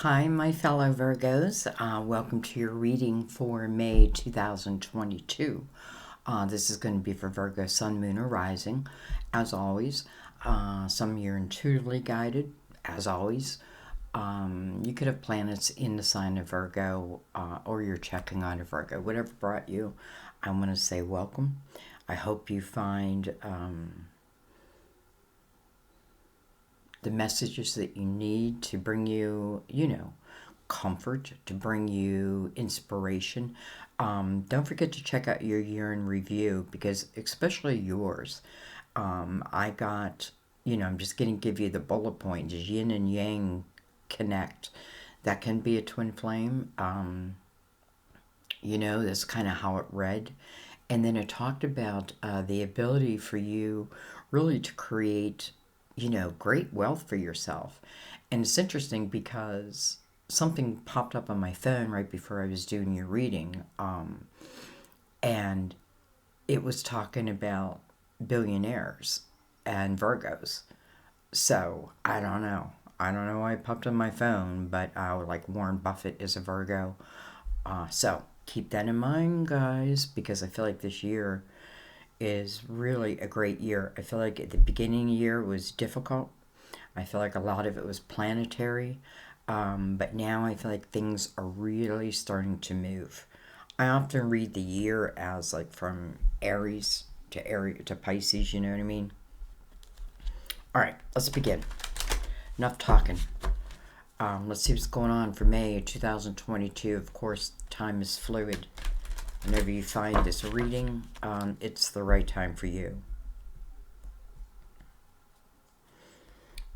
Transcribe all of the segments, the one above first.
Hi, my fellow Virgos. Welcome to your reading for May 2022. This is going to be for Virgo, Sun, Moon, or Rising. As always, some of you are intuitively guided, as always. You could have planets in the sign of Virgo, or you're checking on a Virgo. Whatever brought you, I want to say welcome. I hope you find the messages that you need to bring you, comfort, to bring you inspiration. Don't forget to check out your year in review, because especially yours, I got, I'm just going to give you the bullet points. Yin and yang connect. That can be a twin flame. That's kind of how it read. And then it talked about the ability for you really to create great wealth for yourself. And it's interesting because something popped up on my phone right before I was doing your reading. And it was talking about billionaires and Virgos. So I don't know. I don't know why it popped on my phone, but like Warren Buffett is a Virgo. So keep that in mind, guys, because I feel like this year is really a great year. I feel like at the beginning of the year was difficult. I feel like a lot of it was planetary. But now I feel like things are really starting to move. I often read the year as like from Aries to Pisces, you know what I mean? All right, let's begin. Enough talking. Let's see what's going on for May 2022. Of course, time is fluid. Whenever you find this reading, it's the right time for you.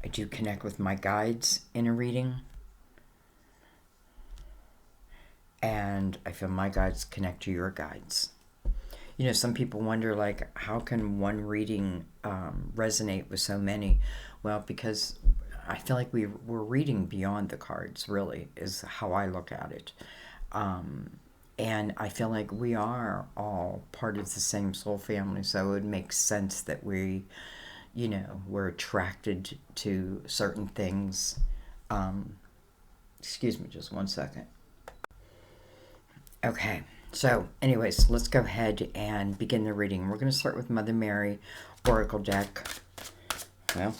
I do connect with my guides in a reading. And I feel my guides connect to your guides. Some people wonder, like, how can one reading resonate with so many? Well, because I feel like we're reading beyond the cards, really, is how I look at it. And I feel like we are all part of the same soul family, so it would make sense that we're attracted to certain things. Excuse me, just one second. Okay, so anyways, let's go ahead and begin the reading. We're going to start with Mother Mary Oracle deck. Well,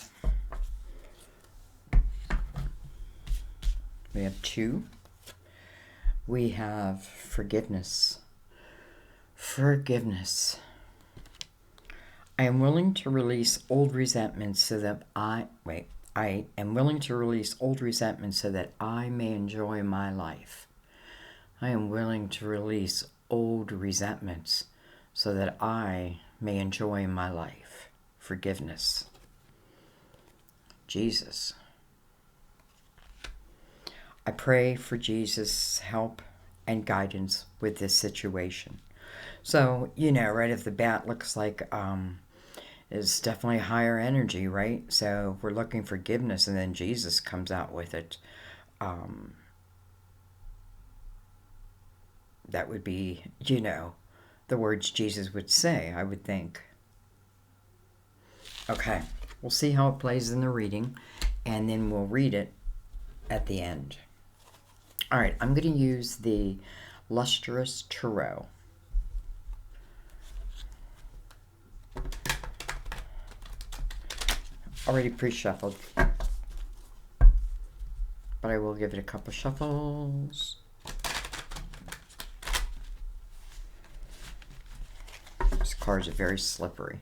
we have two. We have forgiveness. Forgiveness. I am willing to release old resentments so that I am willing to release old resentments so that I may enjoy my life. I am willing to release old resentments so that I may enjoy my life. Forgiveness. Jesus. I pray for Jesus' help and guidance with this situation. So, right off the bat, looks like it's definitely higher energy, right? So we're looking for forgiveness, and then Jesus comes out with it. That would be, the words Jesus would say, I would think. Okay, we'll see how it plays in the reading, and then we'll read it at the end. All right, I'm going to use the Lustrous Tarot. Already pre-shuffled, but I will give it a couple shuffles. These cards are very slippery.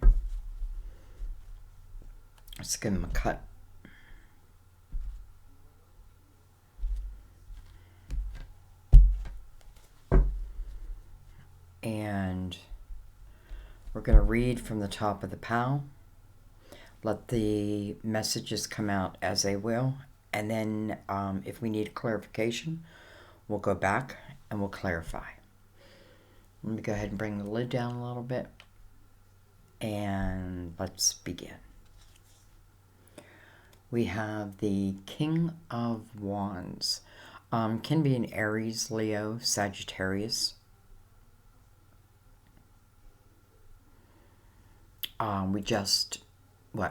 Let's give them a cut. And we're going to read from the top of the pile. Let the messages come out as they will. And then if we need clarification, we'll go back and we'll clarify. Let me go ahead and bring the lid down a little bit. And let's begin. We have the King of Wands. Can be an Aries, Leo, Sagittarius. We just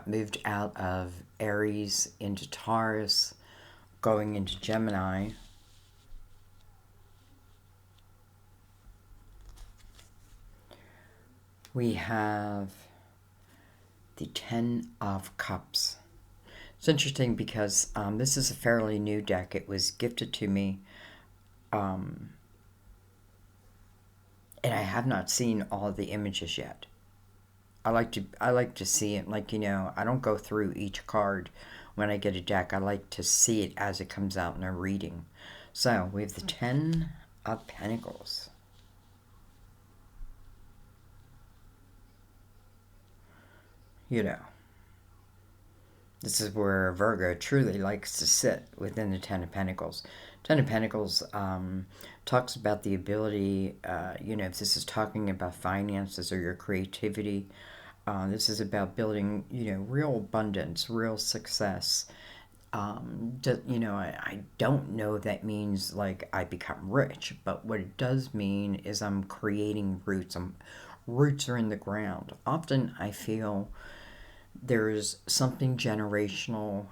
moved out of Aries into Taurus, Going into Gemini, we have the Ten of Cups. It's interesting because this is a fairly new deck. It was gifted to me, and I have not seen all of the images yet. I like to see it, like, I don't go through each card when I get a deck. I like to see it as it comes out in a reading. So we have the Ten of Pentacles. This is where Virgo truly likes to sit, within the Ten of Pentacles. Ten of Pentacles talks about the ability, if this is talking about finances or your creativity, this is about building, real abundance, real success. I don't know if that means like I become rich, but what it does mean is I'm creating roots. Roots are in the ground. Often I feel there's something generational,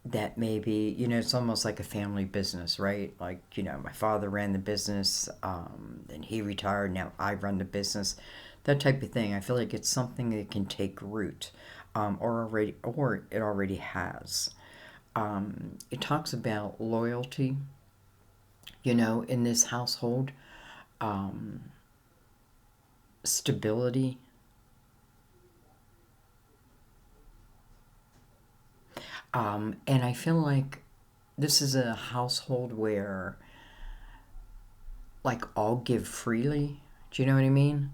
that maybe, it's almost like a family business, right? Like, my father ran the business, then he retired, now I run the business, that type of thing. I feel like it's something that can take root, or it already has. It talks about loyalty, in this household, stability. And I feel like this is a household where, like, all give freely. Do you know what I mean?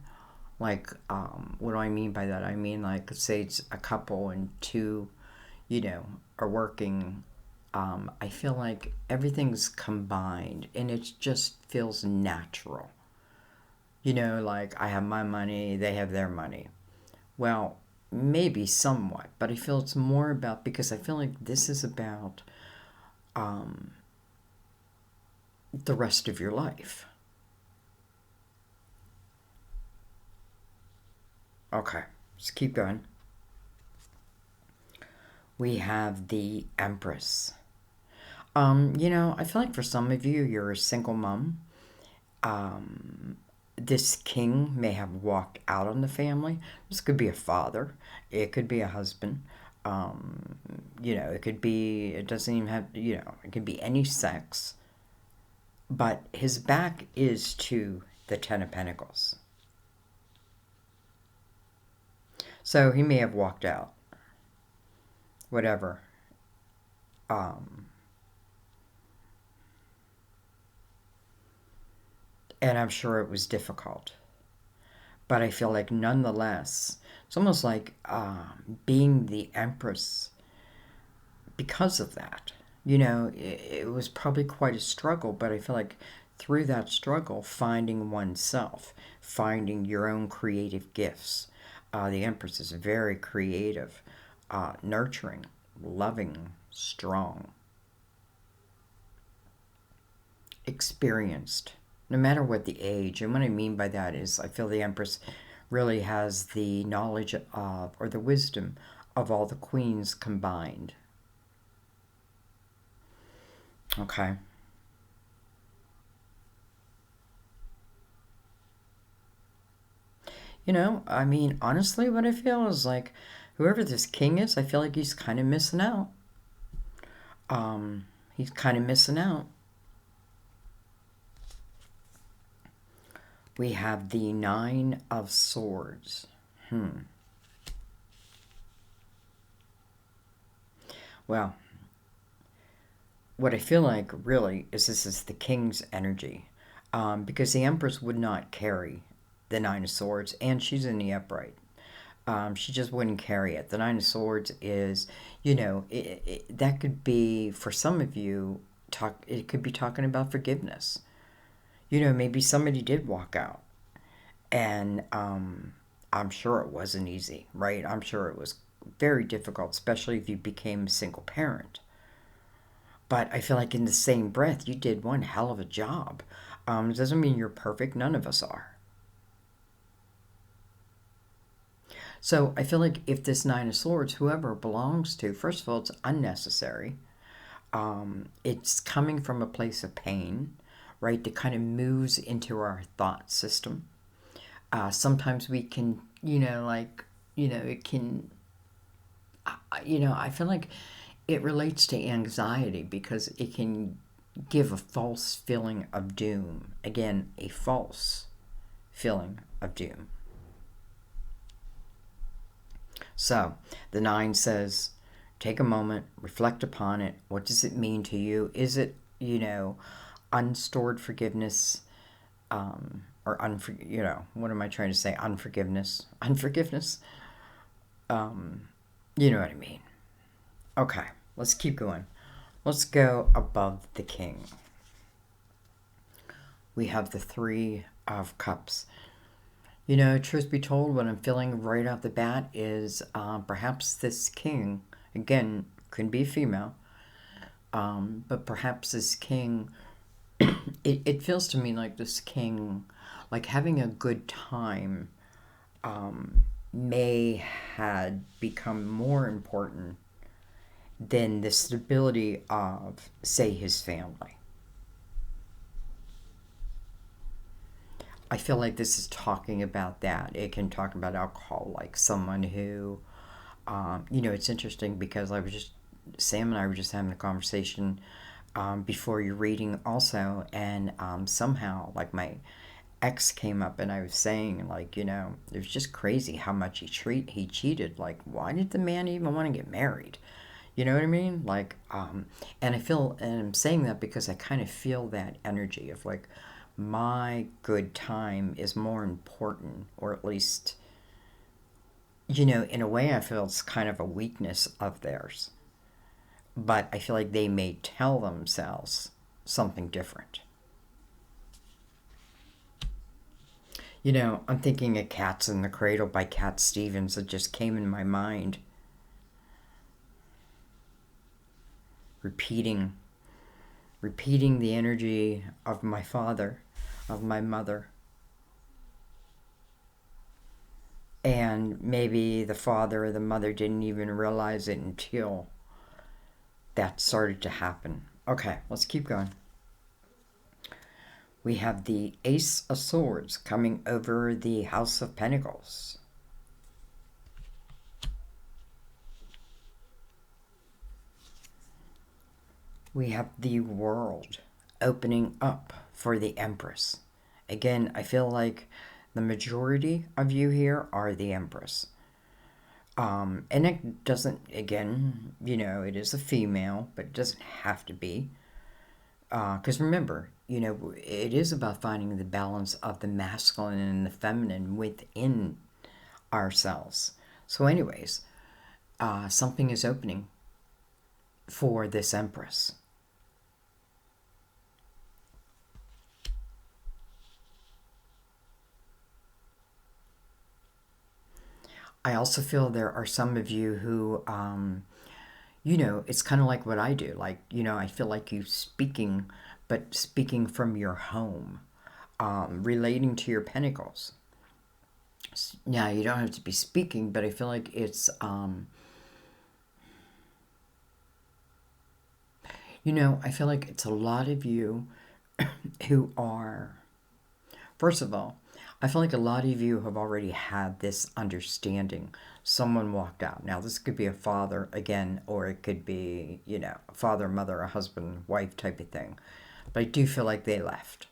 Like, what do I mean by that? I mean, like, say it's a couple and two, are working. I feel like everything's combined and it just feels natural. Like, I have my money, they have their money. Well, maybe somewhat, but I feel it's more about, because I feel like this is about the rest of your life. Okay, let's keep going. We have the Empress. I feel like for some of you, you're a single mom. This king may have walked out on the family. This could be a father. It could be a husband. It could be, it doesn't even have, it could be any sex. But his back is to the Ten of Pentacles. So he may have walked out. Whatever. And I'm sure it was difficult. But I feel like nonetheless, it's almost like being the Empress, because of that. It was probably quite a struggle, but I feel like through that struggle, finding oneself, finding your own creative gifts. The Empress is very creative, nurturing, loving, strong, experienced, no matter what the age. And what I mean by that is I feel the Empress really has the knowledge of, or the wisdom of, all the queens combined. Okay. I mean, honestly, what I feel is like whoever this king is, I feel like he's kind of missing out. He's kind of missing out. We have the Nine of Swords. Well, what I feel like really is this is the king's energy, because the Empress would not carry the Nine of Swords, and she's in the upright. She just wouldn't carry it. The Nine of Swords is, that could be, for some of you, it could be talking about forgiveness. Maybe somebody did walk out, and I'm sure it wasn't easy, right? I'm sure it was very difficult, especially if you became a single parent. But I feel like in the same breath, you did one hell of a job. It doesn't mean you're perfect. None of us are. So I feel like if this Nine of Swords, whoever it belongs to, first of all, it's unnecessary. It's coming from a place of pain, right? That kind of moves into our thought system. Sometimes we can, it can, I feel like it relates to anxiety because it can give a false feeling of doom. Again, a false feeling of doom. So the 9 says, take a moment, reflect upon it. What does it mean to you? Is it, unstored forgiveness, or what am I trying to say? Unforgiveness. You know what I mean. Okay, let's keep going. Let's go above the king. We have the 3 of Cups. Truth be told, what I'm feeling right off the bat is perhaps this king, again, could be female, but perhaps this king, it feels to me like this king, like having a good time, may had become more important than the stability of, say, his family. I feel like this is talking about that. It can talk about alcohol, like someone who, it's interesting because Sam and I were just having a conversation before your reading also, and somehow, like, my ex came up and I was saying, like, it was just crazy how much he cheated. Like, why did the man even want to get married? You know what I mean? Like, and I'm saying that because I kind of feel that energy of like, my good time is more important, or at least, in a way I feel it's kind of a weakness of theirs. But I feel like they may tell themselves something different. I'm thinking of Cats in the Cradle by Cat Stevens. It just came in my mind. Repeating the energy of my father, of my mother. And maybe the father or the mother didn't even realize it until that started to happen. Okay, let's keep going. We have the Ace of Swords coming over the House of Pentacles. We have the World opening up for the Empress. Again, I feel like the majority of you here are the Empress. And it doesn't, again, it is a female, but it doesn't have to be. Because remember, it is about finding the balance of the masculine and the feminine within ourselves. So anyways, something is opening for this Empress. I also feel there are some of you who, it's kind of like what I do. Like, I feel like you speaking, but speaking from your home, relating to your pentacles. Now, you don't have to be speaking, but I feel like it's, I feel like it's a lot of you who are, first of all, I feel like a lot of you have already had this understanding. Someone walked out. Now, this could be a father, again, or it could be, a father, mother, a husband, wife type of thing. But I do feel like they left.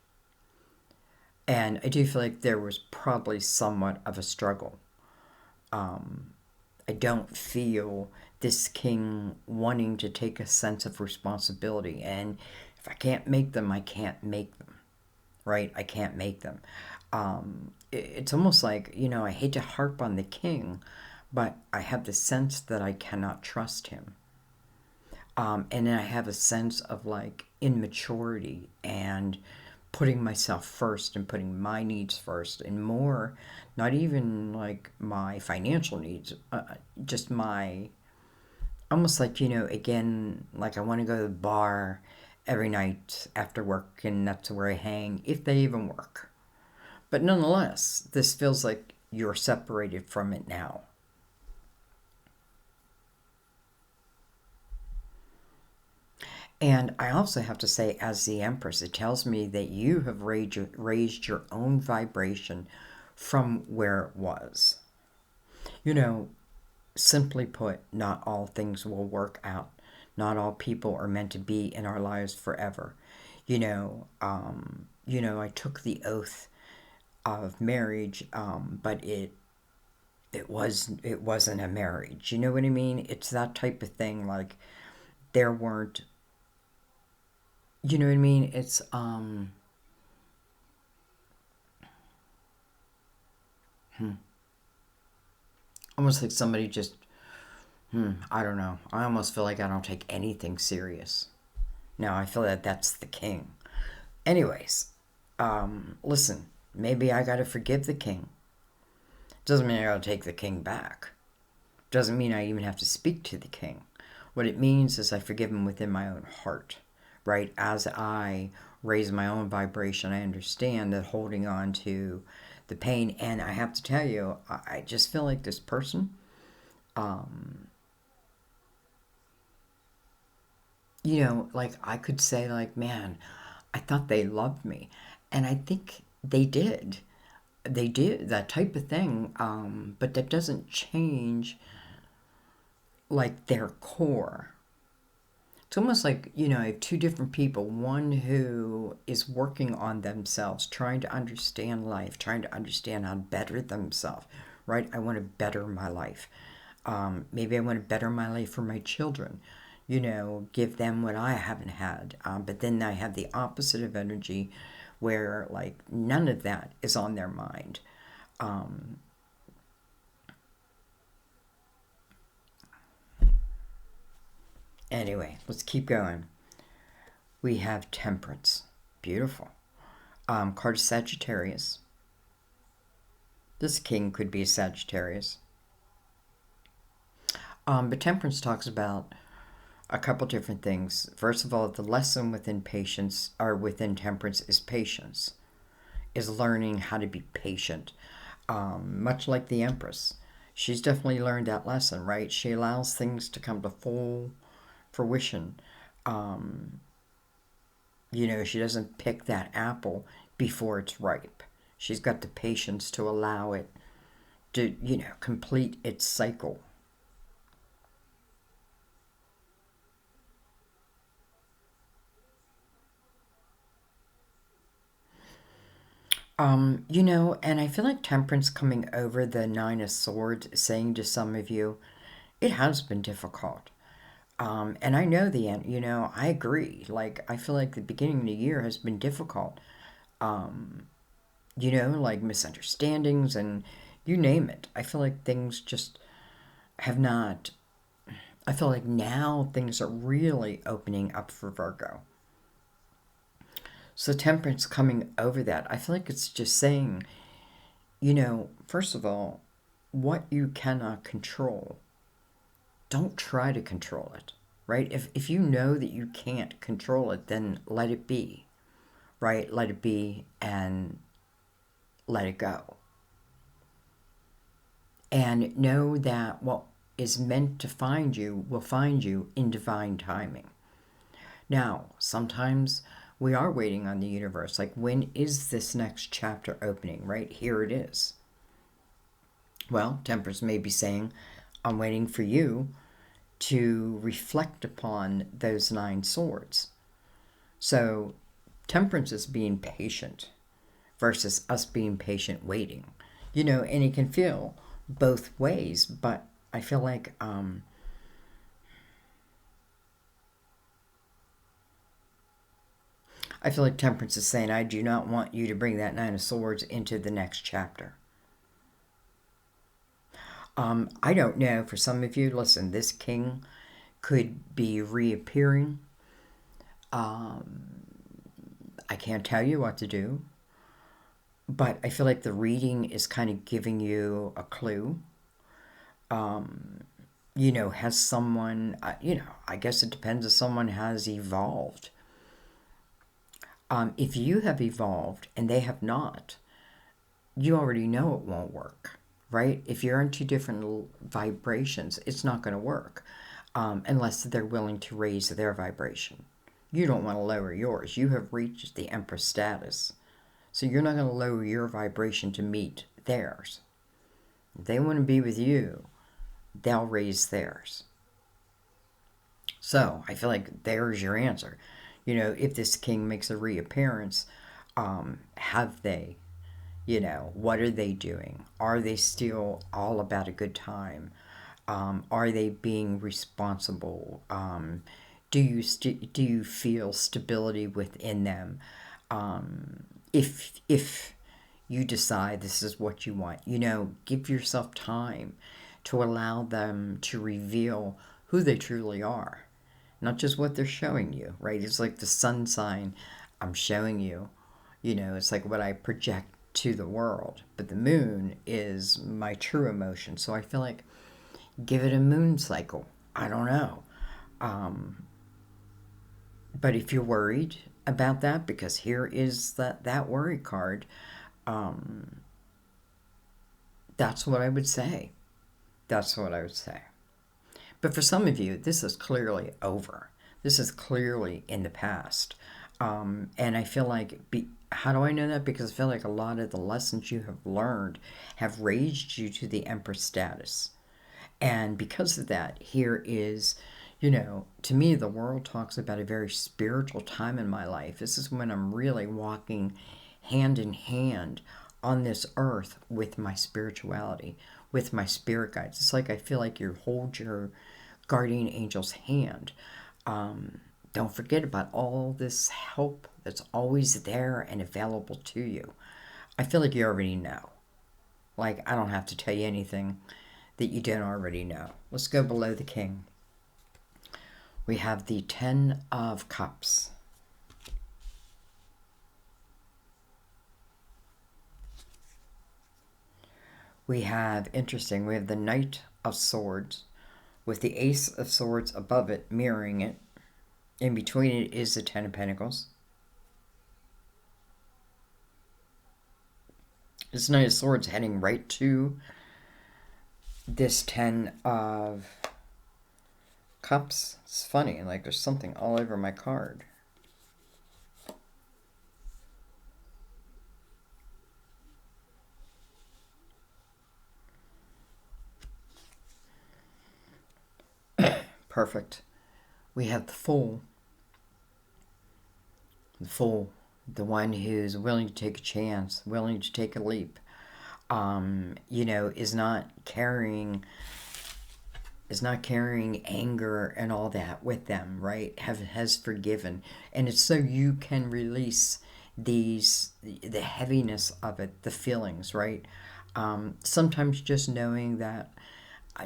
And I do feel like there was probably somewhat of a struggle. I don't feel this king wanting to take a sense of responsibility. And if I can't make them, I can't make them. Right? I can't make them. It's almost like, I hate to harp on the king, but I have the sense that I cannot trust him. And I have a sense of like immaturity and putting myself first and putting my needs first, and more, not even like my financial needs, just my, almost like, again, like I want to go to the bar every night after work, and that's where I hang, if they even work. But nonetheless, this feels like you're separated from it now. And I also have to say, as the Empress, it tells me that you have raised your own vibration from where it was. You know, simply put, not all things will work out. Not all people are meant to be in our lives forever. I took the oath of marriage, but it wasn't a marriage. You know what I mean? It's that type of thing. Like there weren't. You know what I mean? It's almost like somebody just. I don't know. I almost feel like I don't take anything serious. Now I feel that that's the king. Anyways, listen. Maybe I gotta forgive the king. Doesn't mean I gotta take the king back. Doesn't mean I even have to speak to the king. What it means is I forgive him within my own heart, right? As I raise my own vibration, I understand that holding on to the pain, and I have to tell you, I just feel like this person, um, like I could say, like, man, I thought they loved me. And I think they did. They did, that type of thing. But that doesn't change, like, their core. It's almost like, I have two different people. One who is working on themselves, trying to understand life, trying to understand how to better themselves, right? I want to better my life. Maybe I want to better my life for my children, give them what I haven't had. But then I have the opposite of energy where, like, none of that is on their mind. Um, anyway, let's keep going. We have Temperance. Beautiful. Card Sagittarius. This king could be a Sagittarius. But Temperance talks about a couple different things. First of all, the lesson within patience or within Temperance is patience, is learning how to be patient. Much like the Empress, she's definitely learned that lesson, right? She allows things to come to full fruition. Um, she doesn't pick that apple before it's ripe. She's got the patience to allow it to, complete its cycle. And I feel like Temperance coming over the Nine of Swords, saying to some of you, it has been difficult. And I know the end, I agree. Like, I feel like the beginning of the year has been difficult. Um, like misunderstandings and you name it. I feel like things just have not, I feel like now things are really opening up for Virgo. So Temperance coming over that, I feel like it's just saying, first of all, what you cannot control, don't try to control it, right? If you know that you can't control it, then let it be, right? Let it be and let it go. And know that what is meant to find you will find you in divine timing. Now, sometimes we are waiting on the universe. Like, when is this next chapter opening? Right here it is. Well, Temperance may be saying, I'm waiting for you to reflect upon those nine swords. So, Temperance is being patient versus us being patient waiting. And it can feel both ways, but I feel like Temperance is saying, I do not want you to bring that Nine of Swords into the next chapter. I don't know. For some of you, listen, this king could be reappearing. I can't tell you what to do, but I feel like the reading is kind of giving you a clue. Has someone, I guess it depends if someone has evolved. If you have evolved and they have not, you already know it won't work, right? If you're in two different vibrations, it's not going to work unless they're willing to raise their vibration. You don't want to lower yours. You have reached the Empress status. So you're not going to lower your vibration to meet theirs. If they want to be with you, they'll raise theirs. So I feel like there's your answer. You know, if this king makes a reappearance, have they? You know, what are they doing? Are they still all about a good time? Are they being responsible? Do you feel stability within them? If you decide this is what you want, you know, give yourself time to allow them to reveal who they truly are, not just what they're showing you, right? It's like the sun sign I'm showing you, you know, it's like what I project to the world, but the moon is my true emotion. So I feel like give it a moon cycle. I don't know. But if you're worried about that, because here is that worry card, that's what I would say. That's what I would say. But for some of you, this is clearly over. This is clearly in the past. And I feel like, how do I know that? Because I feel like a lot of the lessons you have learned have raised you to the Empress status. And because of that, here is, you know, to me, the world talks about a very spiritual time in my life. This is when I'm really walking hand in hand on this earth with my spirituality, with my spirit guides. It's like I feel like you hold your guardian angel's hand. Don't forget about all this help that's always there and available to you. I feel like you already know. Like, I don't have to tell you anything that you don't already know. Let's go below the king. We have the 10 of Cups. We have, interesting, we have the Knight of Swords with the Ace of Swords above it, mirroring it. In between it is the 10 of Pentacles. This Knight of Swords heading right to this 10 of Cups. It's funny, like there's something all over my card. Perfect. We have the Fool. The Fool, the one who's willing to take a chance, willing to take a leap, you know, is not carrying anger and all that with them, right? Has forgiven. And it's so you can release the heaviness of it, the feelings, right? Sometimes just knowing that,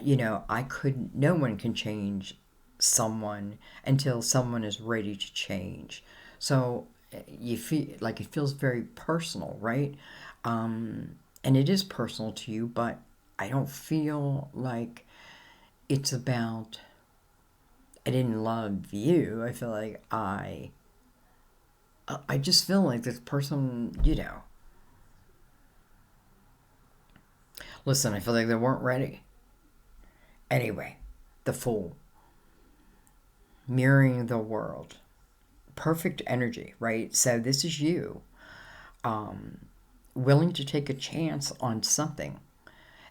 you know, no one can change someone until someone is ready to change. So you feel like it feels very personal, right? And it is personal to you, but I don't feel like it's about I didn't love you. I feel like I just feel like this person, you know. Listen, I feel like they weren't ready. Anyway, the Fool. Mirroring the world. Perfect energy, right? So this is you. Willing to take a chance on something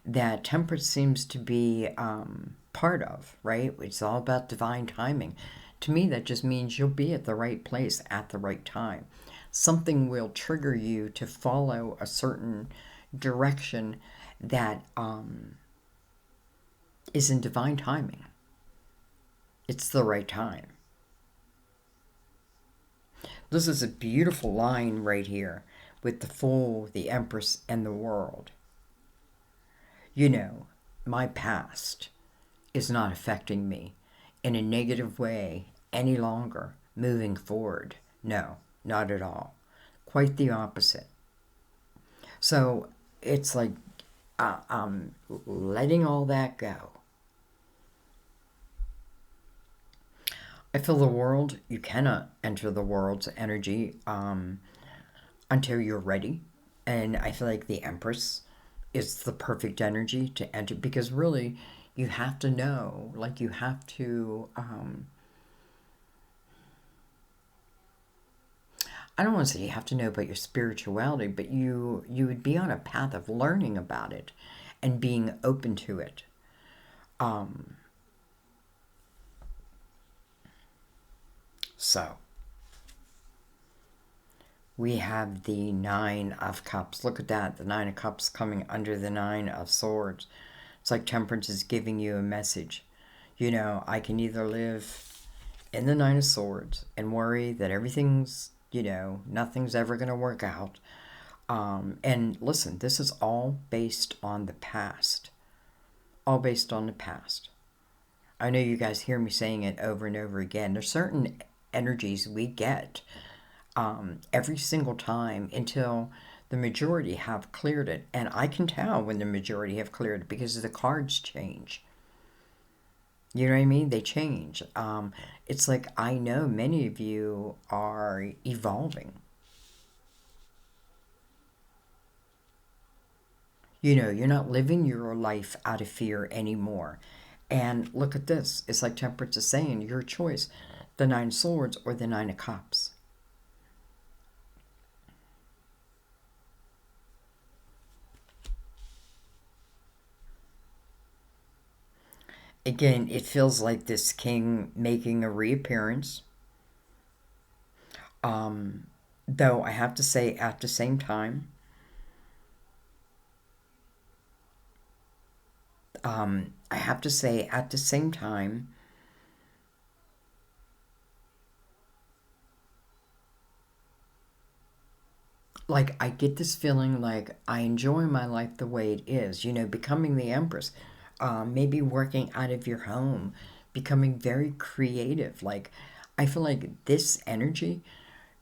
that Temperance seems to be part of, right? It's all about divine timing. To me, that just means you'll be at the right place at the right time. Something will trigger you to follow a certain direction that is in divine timing. It's the right time. This is a beautiful line right here with the Fool, the Empress, and the World. You know, my past is not affecting me in a negative way any longer moving forward. No, not at all. Quite the opposite. So it's like letting all that go. I feel the world, you cannot enter the world's energy until you're ready. And I feel like the Empress is the perfect energy to enter, because really you have to know, like you have to I don't want to say you have to know about your spirituality, but you would be on a path of learning about it and being open to it. So we have the Nine of Cups. Look at that, the Nine of Cups coming under the Nine of Swords. It's like Temperance is giving you a message. You know, I can either live in the Nine of Swords and worry that everything's, nothing's ever going to work out. And listen, this is all based on the past. All based on the past. I know you guys hear me saying it over and over again. There's certain energies we get every single time until the majority have cleared it. And I can tell when the majority have cleared it because the cards change. You know what I mean? They change. It's like I know many of you are evolving. You know, you're not living your life out of fear anymore. And look at this. It's like Temperance is saying, your choice, the Nine of Swords or the Nine of Cups. Again, it feels like this king making a reappearance. Though I have to say at the same time, I have to say at the same time, like I get this feeling like I enjoy my life the way it is, becoming the Empress, maybe working out of your home, becoming very creative. Like I feel like this energy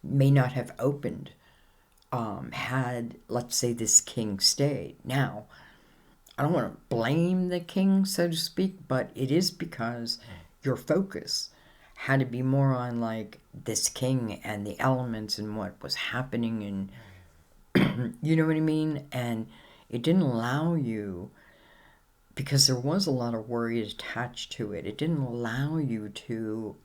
may not have opened had, let's say, this king stayed. Now, I don't want to blame the king, so to speak, but it is because your focus had to be more on like this king and the elements and what was happening, and you know what I mean? And it didn't allow you, because there was a lot of worry attached to it, it didn't allow you to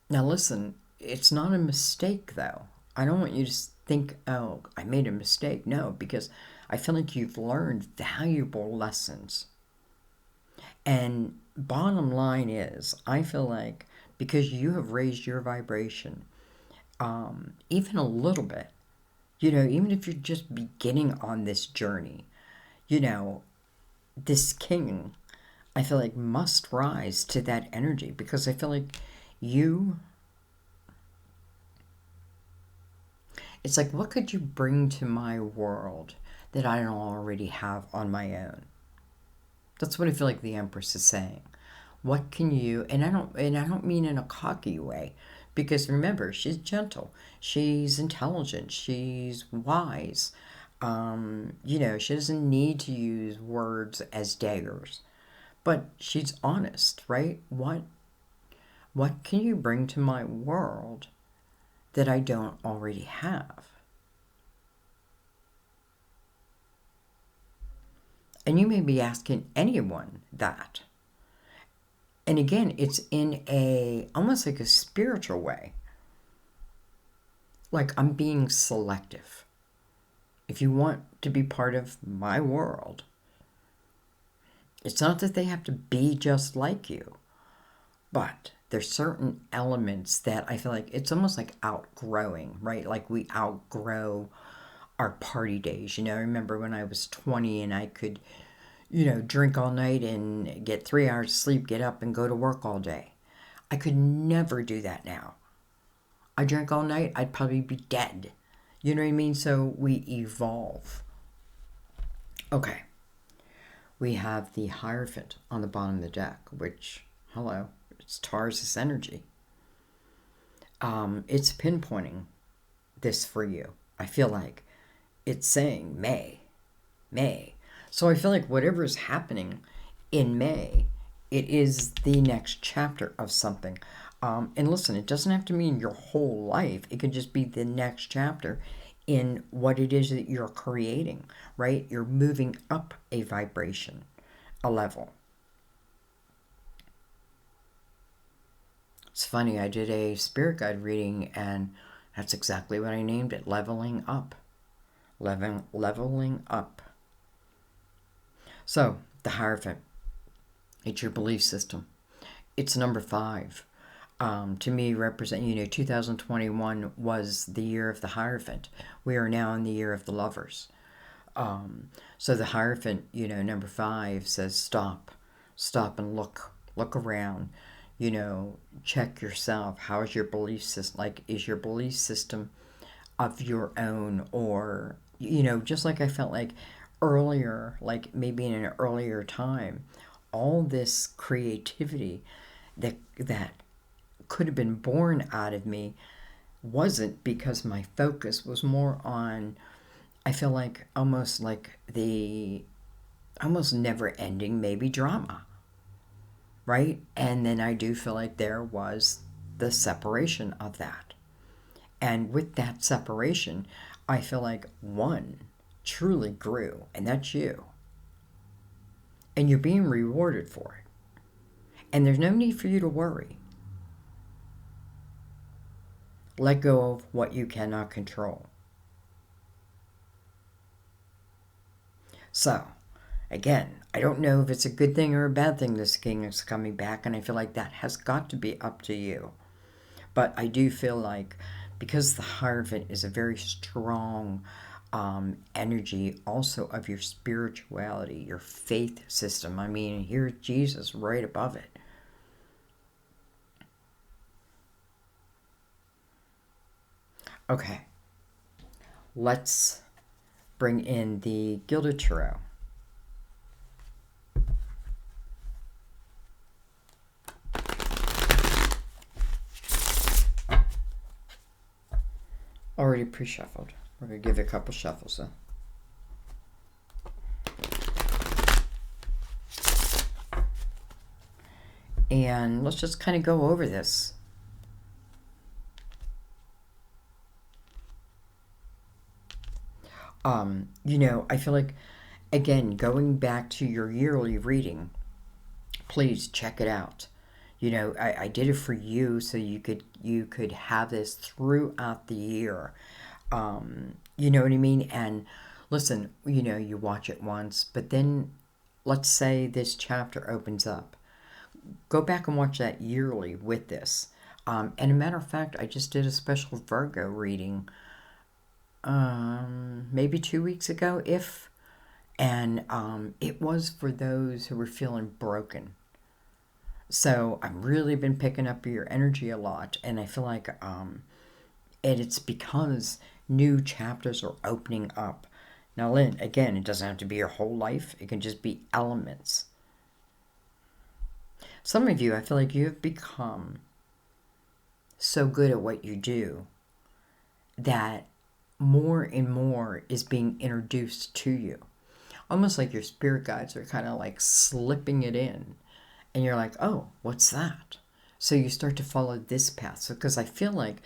now listen, it's not a mistake though. I don't want you to think, oh, I made a mistake. No, because I feel like you've learned valuable lessons. And bottom line is, I feel like because you have raised your vibration, even a little bit, even if you're just beginning on this journey, this king, I feel like must rise to that energy, because I feel like you, it's like, what could you bring to my world that I don't already have on my own? That's what I feel like the Empress is saying. What can you, and I don't mean in a cocky way, because remember, she's gentle, she's intelligent, she's wise. She doesn't need to use words as daggers, but she's honest, right? What can you bring to my world that I don't already have? And you may be asking anyone that. And again, it's in a almost like a spiritual way. Like I'm being selective. If you want to be part of my world, it's not that they have to be just like you, but there's certain elements that I feel like it's almost like outgrowing, right? Like we outgrow our party days. I remember when I was 20 and I could, drink all night and get 3 hours of sleep, get up and go to work all day. I could never do that now. I drank all night, I'd probably be dead. You know what I mean? So we evolve. Okay. We have the Hierophant on the bottom of the deck, which, hello, it's Taurus energy. It's pinpointing this for you. I feel like it's saying May. So I feel like whatever is happening in May, it is the next chapter of something. And listen, it doesn't have to mean your whole life. It could just be the next chapter in what it is that you're creating, right? You're moving up a vibration, a level. It's funny, I did a spirit guide reading, and that's exactly what I named it, leveling up. Leveling up. So, the Hierophant. It's your belief system. It's number 5. To me, 2021 was the year of the Hierophant. We are now in the year of the Lovers. So the Hierophant, number 5 says stop and look around, check yourself. How is your belief system? Like, is your belief system of your own, or, just like I felt like earlier, like maybe in an earlier time, all this creativity that could have been born out of me wasn't, because my focus was more on, I feel like almost like the almost never ending maybe drama, right? And then I do feel like there was the separation of that. And with that separation, I feel like one truly grew, and that's you. And you're being rewarded for it. And there's no need for you to worry. Let go of what you cannot control. So, again, I don't know if it's a good thing or a bad thing this king is coming back, and I feel like that has got to be up to you. But I do feel like, because the Hierophant is a very strong energy also of your spirituality, your faith system. I mean, here's Jesus right above it. Okay, let's bring in the Gilded Tarot. Already pre-shuffled. We're going to give it a couple shuffles though. And let's just kind of go over this. I feel like, again, going back to your yearly reading, please check it out. I did it for you so you could have this throughout the year. You know what I mean? And listen, you watch it once, but then let's say this chapter opens up. Go back and watch that yearly with this. And a matter of fact, I just did a special Virgo reading maybe 2 weeks ago, and it was for those who were feeling broken. So I've really been picking up your energy a lot, and I feel like it's because new chapters are opening up. Now, Lynn, again, it doesn't have to be your whole life. It can just be elements. Some of you, I feel like you have become so good at what you do that more and more is being introduced to you. Almost like your spirit guides are kind of like slipping it in. And you're like, oh, what's that? So you start to follow this path. So, because I feel like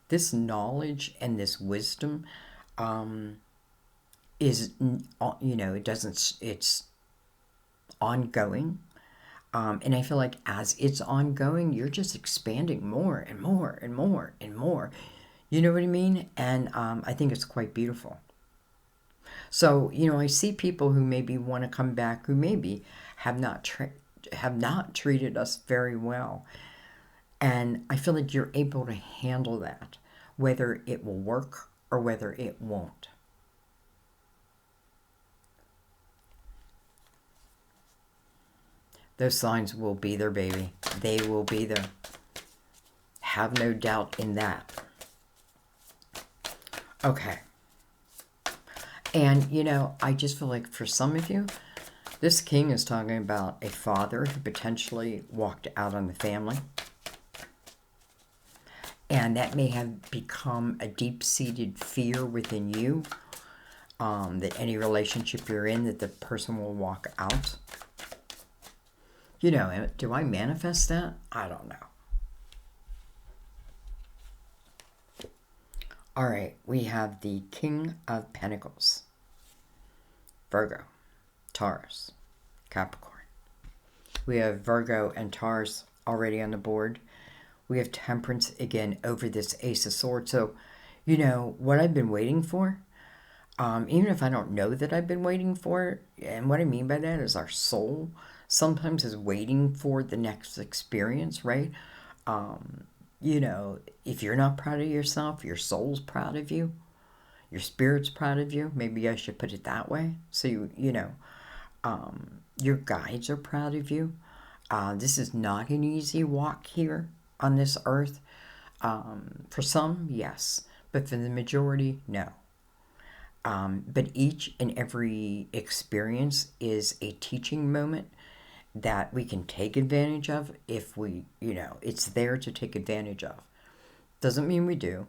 this knowledge and this wisdom is, it's ongoing. And I feel like as it's ongoing, you're just expanding more and more and more and more. You know what I mean? And I think it's quite beautiful. So, I see people who maybe want to come back, who maybe have not treated us very well. And I feel like you're able to handle that, whether it will work or whether it won't. Those signs will be there, baby. They will be there. Have no doubt in that. Okay. And, I just feel like for some of you, this king is talking about a father who potentially walked out on the family. And that may have become a deep-seated fear within you, that any relationship you're in, that the person will walk out. Do I manifest that? I don't know. All right, we have the King of Pentacles. Virgo, Taurus, Capricorn. We have Virgo and Taurus already on the board. We have Temperance again over this Ace of Swords. So, you know, what I've been waiting for, even if I don't know that I've been waiting for it, and what I mean by that is our soul sometimes is waiting for the next experience, right? You know, if you're not proud of yourself, your soul's proud of you, your spirit's proud of you. Maybe I should put it that way. So, you know, your guides are proud of you. This is not an easy walk here on this earth. For some, yes, but for the majority, no. But each and every experience is a teaching moment that we can take advantage of if we, you know, it's there to take advantage of. Doesn't mean we do,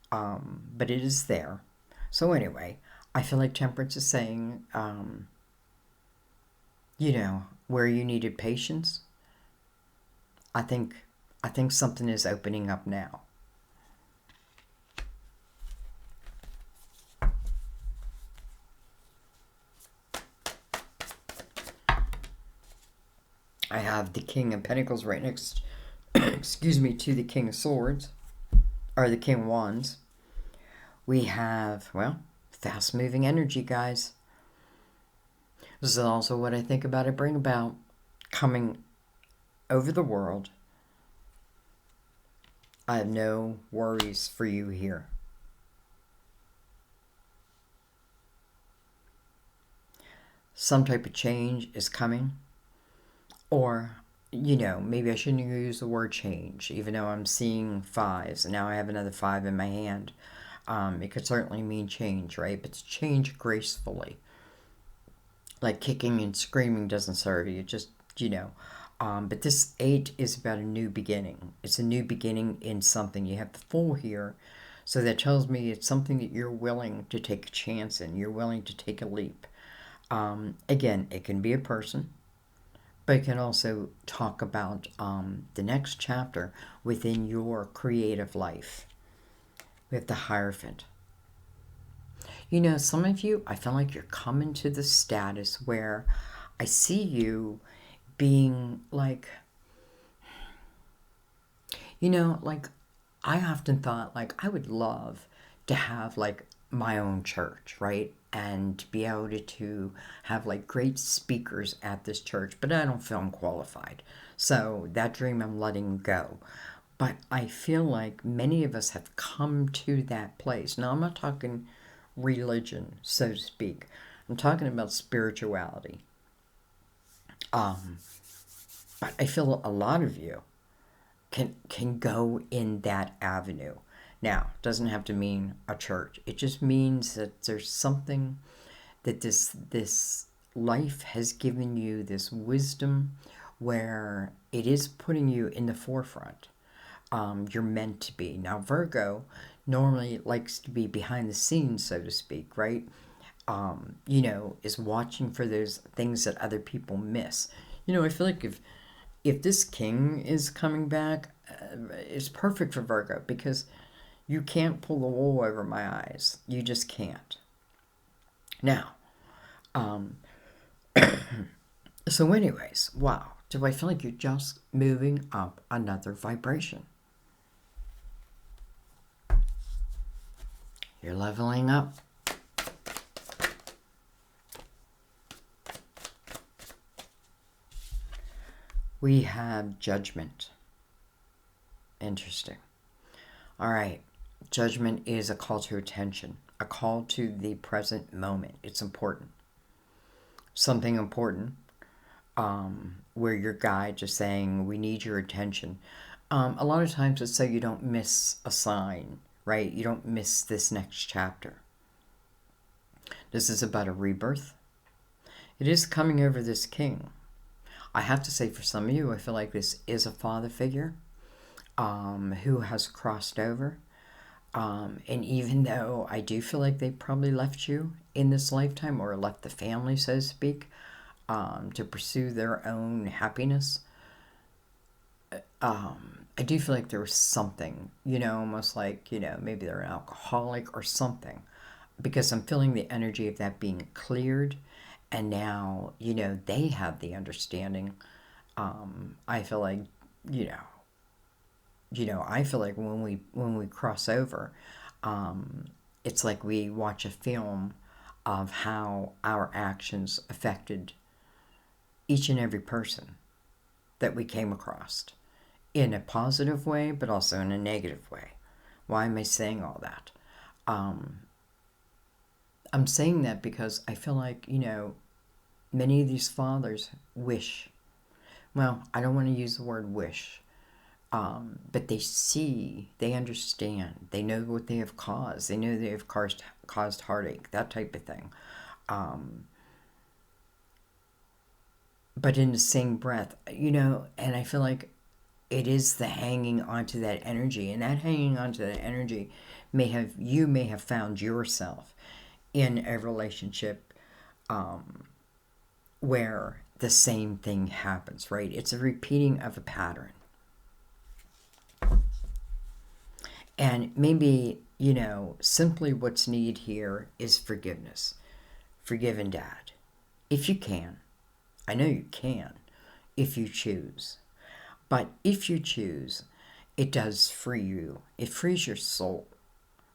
but it is there. So anyway, I feel like Temperance is saying, you know, where you needed patience, I think something is opening up now. I have the King of Pentacles right next, excuse me, to the King of Swords, or the King of Wands. We have, well, fast-moving energy, guys. This is also what I think about it bring about, coming over the world. I have no worries for you here. Some type of change is coming. Or, you know, maybe I shouldn't use the word change, even though I'm seeing fives, and now I have another five in my hand. It could certainly mean change, right? But it's change gracefully. Like kicking and screaming doesn't serve you, just, you know. But this 8 is about a new beginning. It's a new beginning in something. You have the Fool here, so that tells me it's something that you're willing to take a chance in. You're willing to take a leap. Again, it can be a person, but it can also talk about the next chapter within your creative life. We have the Hierophant. You know, some of you, I feel like you're coming to the status where I see you being like, you know, like I often thought like I would love to have like my own church, right? And to be able to have like great speakers at this church, but I don't feel I'm qualified. So that dream I'm letting go. But I feel like many of us have come to that place. Now, I'm not talking religion, so to speak. I'm talking about spirituality. But I feel a lot of you can go in that avenue. Now, it doesn't have to mean a church. It just means that there's something that this life has given you, this wisdom, where it is putting you in the forefront. You're meant to be. Now, Virgo normally likes to be behind the scenes, so to speak, right? You know, is watching for those things that other people miss. You know, I feel like if this king is coming back, it's perfect for Virgo because you can't pull the wool over my eyes. You just can't. Now, so anyways, wow. Do I feel like you're just moving up another vibration? You're leveling up. We have Judgment. Interesting. All right. Judgment is a call to attention, a call to the present moment. It's important. Something important where your guide is saying, we need your attention. A lot of times it's so you don't miss a sign, right? You don't miss this next chapter. This is about a rebirth. It is coming over this king. I have to say, for some of you, I feel like this is a father figure who has crossed over. And even though I do feel like they probably left you in this lifetime, or left the family, so to speak, to pursue their own happiness, I do feel like there was something, you know, almost like, you know, maybe they're an alcoholic or something, because I'm feeling the energy of that being cleared. And now, you know, they have the understanding. I feel like, you know, I feel like when we cross over, it's like we watch a film of how our actions affected each and every person that we came across in a positive way, but also in a negative way. Why am I saying all that? I'm saying that because I feel like, many of these fathers wish, well, I don't want to use the word wish, but they see, they understand, they know what they have caused, they know they have caused heartache, that type of thing. But in the same breath, and I feel like it is the hanging onto that energy, and that hanging onto that energy you may have found yourself in a relationship where the same thing happens, right? It's a repeating of a pattern. And maybe, simply what's needed here is forgiveness. Forgive Dad. If you can. I know you can, if you choose. But if you choose, it does free you. It frees your soul,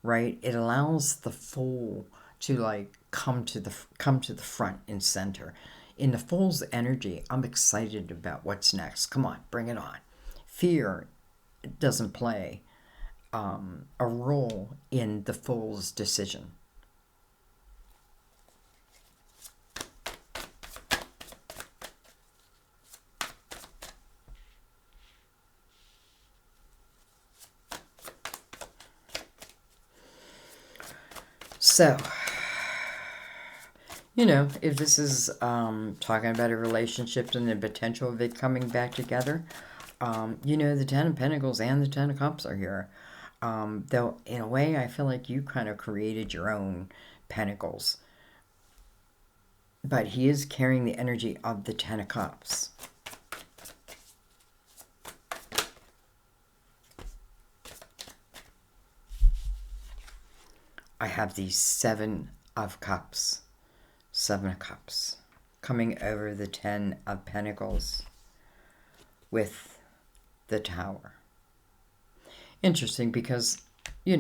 right? It allows the Fool to come to the front and center. In the Fool's energy, I'm excited about what's next. Come on, bring it on. Fear doesn't play a role in the Fool's decision. So, if this is talking about a relationship and the potential of it coming back together, the Ten of Pentacles and the Ten of Cups are here. Though, in a way, I feel like you kind of created your own Pentacles. But he is carrying the energy of the Ten of Cups. I have the Seven of Cups. Seven of Cups. Coming over the Ten of Pentacles with the Tower. Interesting because, here's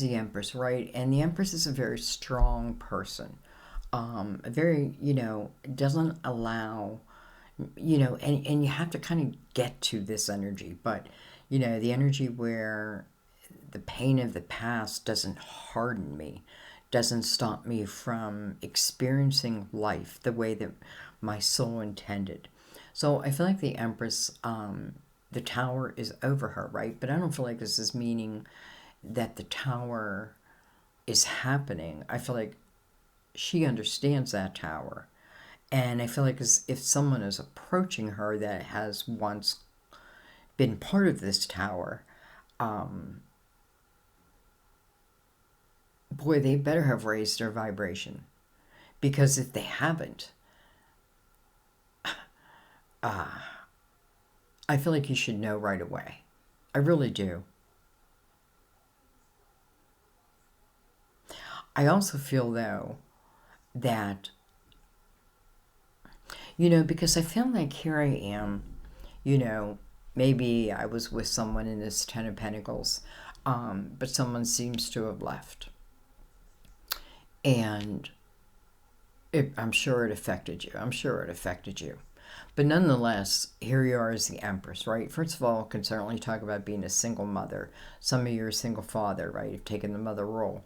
the Empress, right? And the Empress is a very strong person. A very, doesn't allow, and you have to kind of get to this energy, but, the energy where the pain of the past doesn't harden me, doesn't stop me from experiencing life the way that my soul intended. So I feel like the Empress, the Tower is over her, right? But I don't feel like this is meaning that the Tower is happening. I feel like she understands that Tower. And I feel like if someone is approaching her that has once been part of this Tower, boy, they better have raised their vibration. Because if they haven't, I feel like you should know right away. I really do. I also feel, though, that, because I feel like here I am, maybe I was with someone in this Ten of Pentacles, but someone seems to have left. And I'm sure it affected you. I'm sure it affected you. But nonetheless, here you are as the Empress, right? First of all, can certainly talk about being a single mother. Some of you are a single father, right? You've taken the mother role.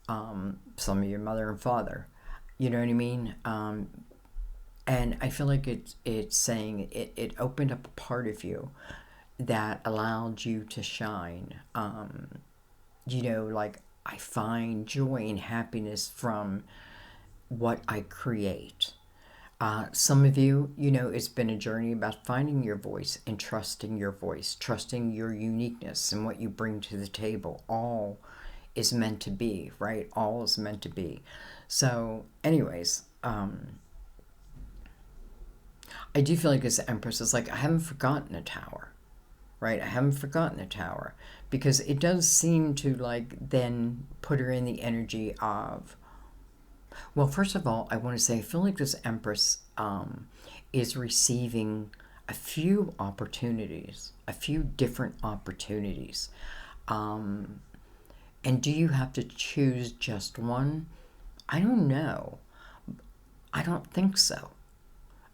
Some of your mother and father. You know what I mean? And I feel like it's saying it opened up a part of you that allowed you to shine. Like I find joy and happiness from what I create. Some of you, it's been a journey about finding your voice and trusting your voice, trusting your uniqueness and what you bring to the table. All is meant to be, right? All is meant to be. So, anyways, I do feel like this Empress is like, I haven't forgotten the Tower, right? I haven't forgotten the Tower because it does seem to like then put her in the energy of, well, first of all, I want to say I feel like this Empress is receiving a few opportunities, a few different opportunities. Um, and do you have to choose just one? I don't know. I don't think so.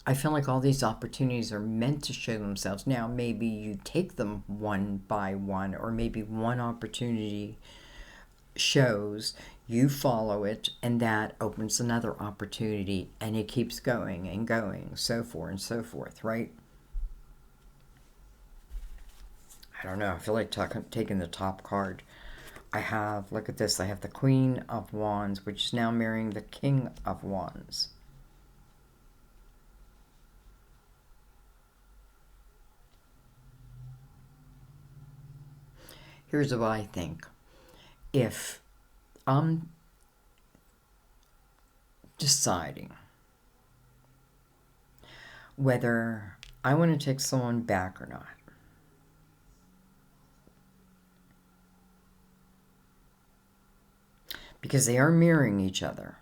I feel like all these opportunities are meant to show themselves. Now, maybe you take them one by one, or maybe one opportunity shows, you follow it, and that opens another opportunity, and it keeps going and going, so forth and so forth, right? I don't know. I feel like taking the top card. I have, look at this, I have the Queen of Wands, which is now marrying the King of Wands. Here's what I think. If I'm deciding whether I want to take someone back or not, because they are mirroring each other,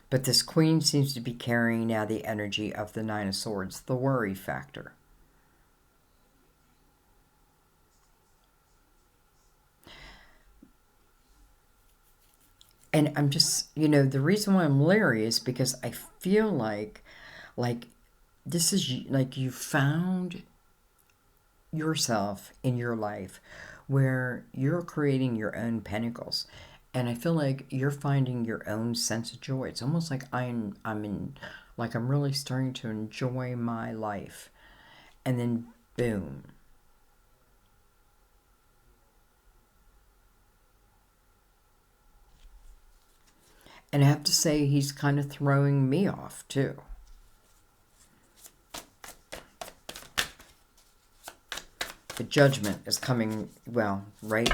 but this Queen seems to be carrying now the energy of the Nine of Swords, the worry factor. And I'm just, the reason why I'm leery is because I feel like this is like you found yourself in your life where you're creating your own pentacles. And I feel like you're finding your own sense of joy. It's almost like I'm really starting to enjoy my life. And then boom. And I have to say, he's kind of throwing me off, too. The Judgment is coming, well, right?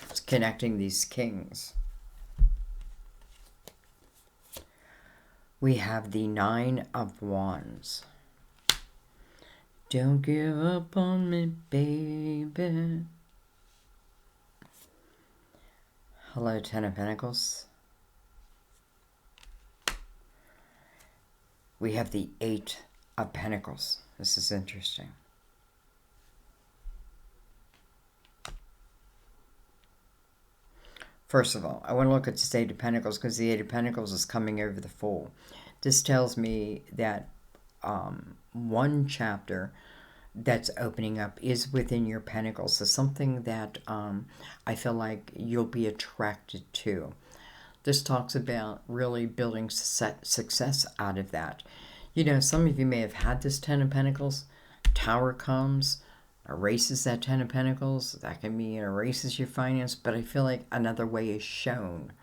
It's connecting these kings. We have the Nine of Wands. Don't give up on me, baby. Hello, Ten of Pentacles. We have the Eight of Pentacles. This is interesting. First of all, I want to look at the Eight of Pentacles because the Eight of Pentacles is coming over the Fool. This tells me that one chapter that's opening up is within your Pentacles. So something that I feel like you'll be attracted to. This talks about really building success out of that. Some of you may have had this Ten of Pentacles. Tower comes, erases that Ten of Pentacles. That can mean erases your finance, but I feel like another way is shown.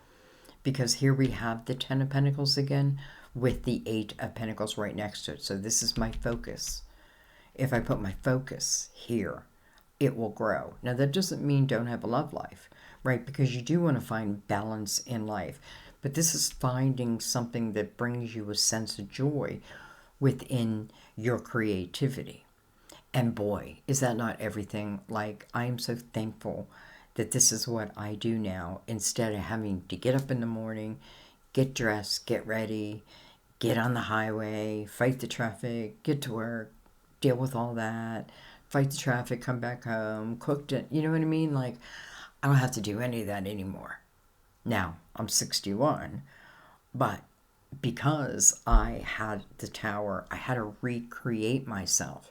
Because here we have the Ten of Pentacles again with the Eight of Pentacles right next to it. So this is my focus. If I put my focus here, it will grow. Now that doesn't mean don't have a love life, right? Because you do want to find balance in life. But this is finding something that brings you a sense of joy within your creativity. And boy, is that not everything? Like, I am so thankful that this is what I do now, instead of having to get up in the morning, get dressed, get ready, get on the highway, fight the traffic, get to work, deal with all that, fight the traffic, come back home, cook it. You know what I mean? Like, I don't have to do any of that anymore. Now, I'm 61, but because I had the Tower, I had to recreate myself.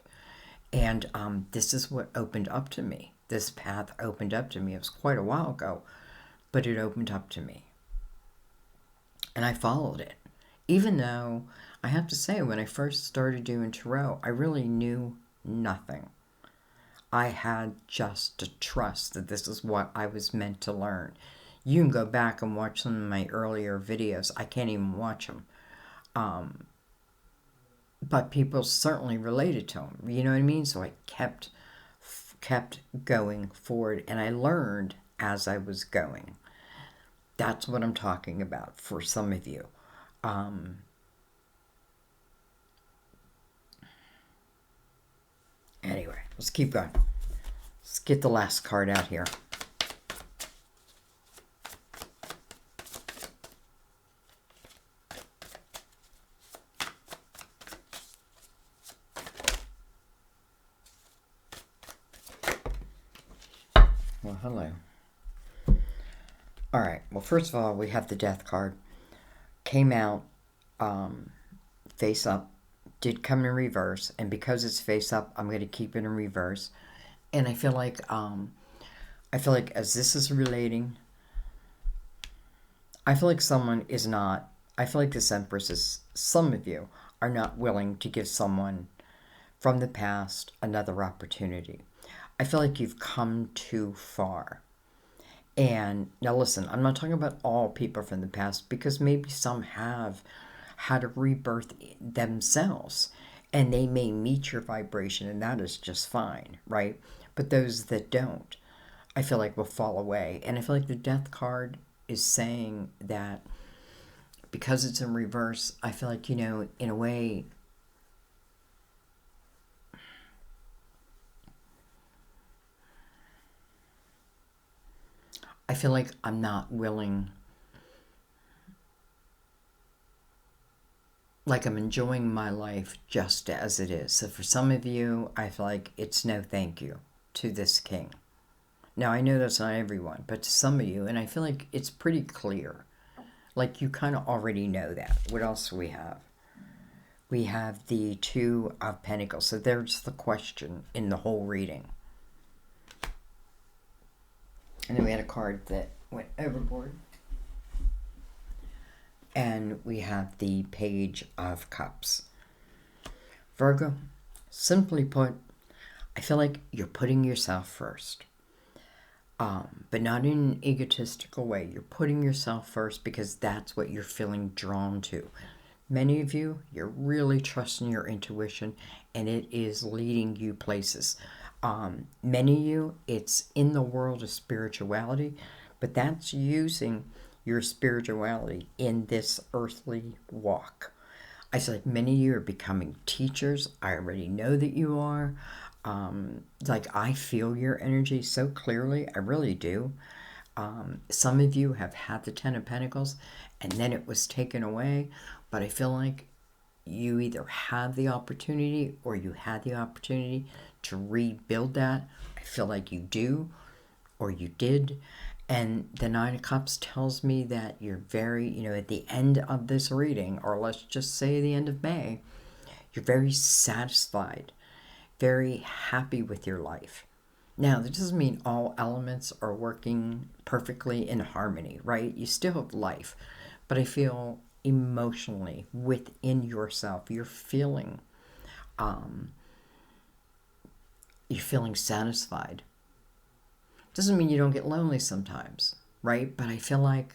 And this is what opened up to me. This path opened up to me. It was quite a while ago, but it opened up to me. And I followed it. Even though, I have to say, when I first started doing tarot, I really knew nothing. I had just to trust that this is what I was meant to learn. You can go back and watch some of my earlier videos. I can't even watch them. But people certainly related to them. You know what I mean? So I kept going forward, and I learned as I was going. That's what I'm talking about for some of you. Anyway, let's keep going. Let's get the last card out here. Well, hello. All right. Well, first of all, we have the Death card. Came out face up. Did come in reverse. And because it's face up, I'm going to keep it in reverse. And I feel like as this is relating, I feel like someone is not, I feel like this Empress is, some of you are not willing to give someone from the past another opportunity. I feel like you've come too far. And now listen, I'm not talking about all people from the past, because maybe some have had a rebirth themselves and they may meet your vibration, and that is just fine, right? But those that don't, I feel like will fall away. And I feel like the Death card is saying that because it's in reverse, I feel like, in a way, I feel like I'm not willing, like I'm enjoying my life just as it is. So for some of you, I feel like it's no thank you to this king. Now, I know that's not everyone, but to some of you, and I feel like it's pretty clear. Like you kind of already know that. What else do we have? We have the Two of Pentacles. So there's the question in the whole reading. And then we had a card that went overboard. And we have the Page of Cups. Virgo, simply put, I feel like you're putting yourself first. But not in an egotistical way. You're putting yourself first because that's what you're feeling drawn to. Many of you, you're really trusting your intuition, and it is leading you places. Many of you, it's in the world of spirituality, but that's using your spirituality in this earthly walk. I feel like many of you are becoming teachers. I already know that you are. Like I feel your energy so clearly. I really do. Some of you have had the Ten of Pentacles and then it was taken away. But I feel like you either have the opportunity or you had the opportunity to rebuild that. I feel like you do or you did. And the Nine of Cups tells me that you're very, at the end of this reading, or let's just say the end of May, you're very satisfied, very happy with your life. Now, that doesn't mean all elements are working perfectly in harmony, right? You still have life. But I feel emotionally within yourself, you're feeling satisfied. Doesn't mean you don't get lonely sometimes, right? But I feel like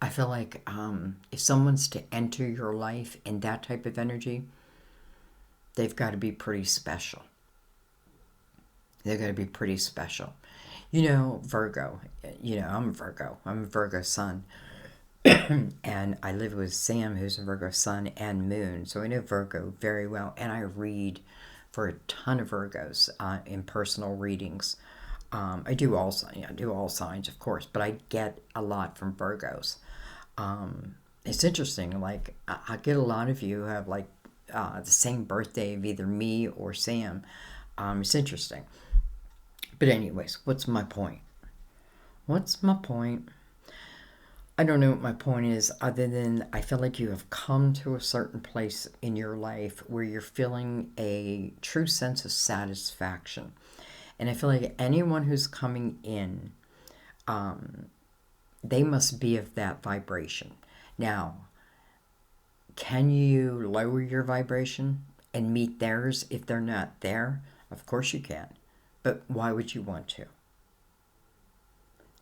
if someone's to enter your life in that type of energy, they've got to be pretty special. They've got to be pretty special. Virgo, I'm a Virgo. I'm a Virgo sun. And I live with Sam, who's a Virgo sun and moon. So I know Virgo very well. And I read for a ton of Virgos in personal readings. I do all signs, of course, but I get a lot from Virgos. It's interesting. Like I get a lot of you who have like the same birthday of either me or Sam. It's interesting. But anyways, what's my point? I don't know what my point is, other than I feel like you have come to a certain place in your life where you're feeling a true sense of satisfaction. And I feel like anyone who's coming in, they must be of that vibration. Now, can you lower your vibration and meet theirs if they're not there? Of course you can. But why would you want to?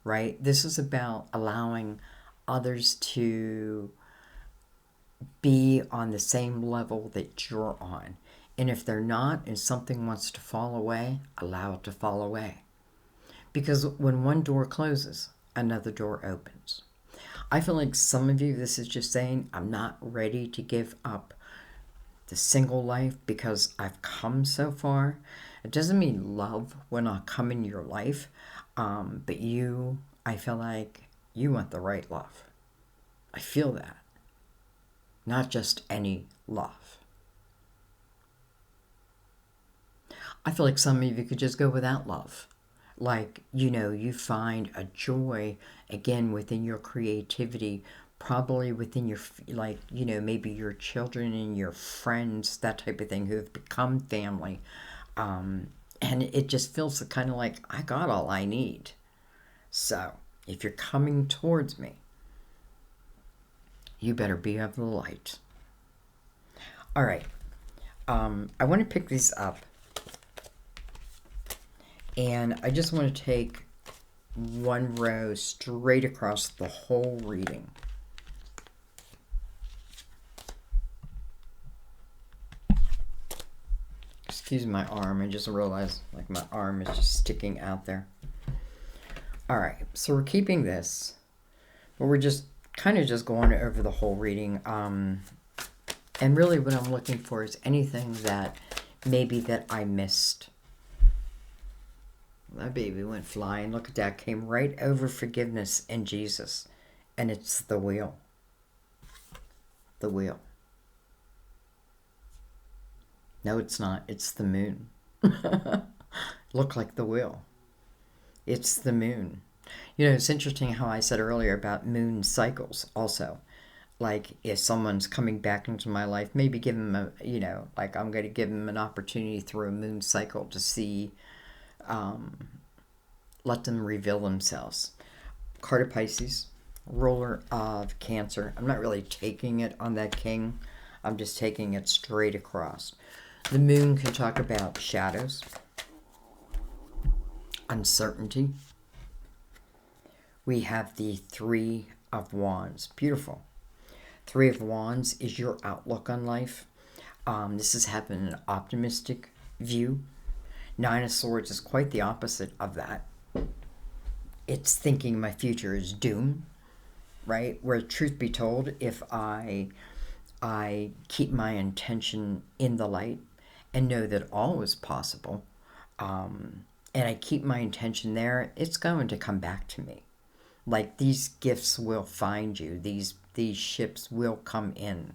Right? This is about allowing others to be on the same level that you're on. And if they're not and something wants to fall away, allow it to fall away. Because when one door closes, another door opens. I feel like some of you, this is just saying, I'm not ready to give up the single life because I've come so far. It doesn't mean love will not come in your life, but I feel like you want the right love. I feel that. Not just any love. I feel like some of you could just go without love. Like, you find a joy, again, within your creativity, probably within your, like, maybe your children and your friends, that type of thing, who have become family. And it just feels kind of like, I got all I need. So, if you're coming towards me, you better be of the light. All right. I want to pick these up. And I just want to take one row straight across the whole reading. Excuse my arm. I just realized like my arm is just sticking out there. All right. So we're keeping this, but we're just kind of just going over the whole reading. And really what I'm looking for is anything that maybe that I missed. That baby went flying. Look at that. Came right over forgiveness and Jesus. And it's the wheel. The wheel. No, it's not. It's the moon. Look like the wheel. It's the moon. It's interesting how I said earlier about moon cycles also. Like if someone's coming back into my life, maybe give them like I'm going to give them an opportunity through a moon cycle to see, let them reveal themselves. Card of Pisces, ruler of Cancer. I'm not really taking it on that king. I'm just taking it straight across. The moon can talk about shadows, uncertainty. We have the Three of Wands. Beautiful. Three of Wands is your outlook on life. This is having an optimistic view. Nine of Swords is quite the opposite of that. It's thinking my future is doomed, right? Where truth be told, if I keep my intention in the light and know that all is possible, and I keep my intention there, it's going to come back to me. Like these gifts will find you. These ships will come in,